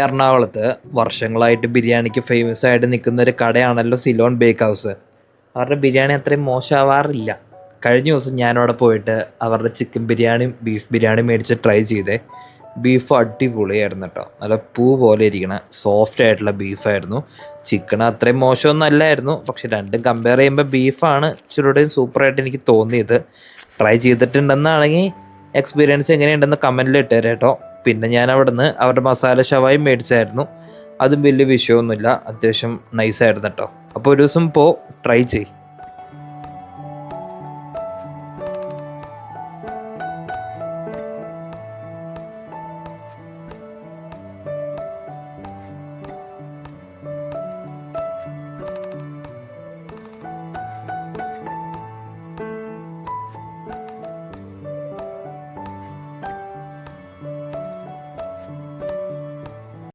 എറണാകുളത്ത് വർഷങ്ങളായിട്ട് ബിരിയാണിക്ക് ഫേമസ് ആയിട്ട് നിൽക്കുന്ന ഒരു കടയാണല്ലോ സിലോൺ ബേക്ക് ഹൗസ്. അവരുടെ ബിരിയാണി അത്രയും മോശമാവാറില്ല. കഴിഞ്ഞ ദിവസം ഞാനവിടെ പോയിട്ട് അവരുടെ ചിക്കൻ ബിരിയാണിയും ബീഫ് ബിരിയാണിയും മേടിച്ച് ട്രൈ ചെയ്തേ. ബീഫ് അടിപൊളിയായിരുന്നു കേട്ടോ. നല്ല പൂ പോലെ ഇരിക്കണ സോഫ്റ്റ് ആയിട്ടുള്ള ബീഫായിരുന്നു. ചിക്കൻ അത്രയും മോശമൊന്നും അല്ലായിരുന്നു, പക്ഷെ രണ്ടും കമ്പയർ ചെയ്യുമ്പോൾ ബീഫാണ് ഇച്ചിരൂടെയും സൂപ്പറായിട്ട് എനിക്ക് തോന്നിയത്. ട്രൈ ചെയ്തിട്ടുണ്ടെന്നാണെങ്കിൽ എക്സ്പീരിയൻസ് എങ്ങനെയുണ്ടെന്ന് കമൻറ്റിൽ ഇട്ടുതരാം കേട്ടോ. പിന്നെ ഞാൻ അവിടുന്ന് അവരുടെ മസാല ഷവായും മേടിച്ചായിരുന്നു. അതും വലിയ വിഷയമൊന്നുമില്ല, അത്യാവശ്യം നൈസായിരുന്നു കേട്ടോ. അപ്പോൾ ഒരു ദിവസം ട്രൈ ചെയ്യ്.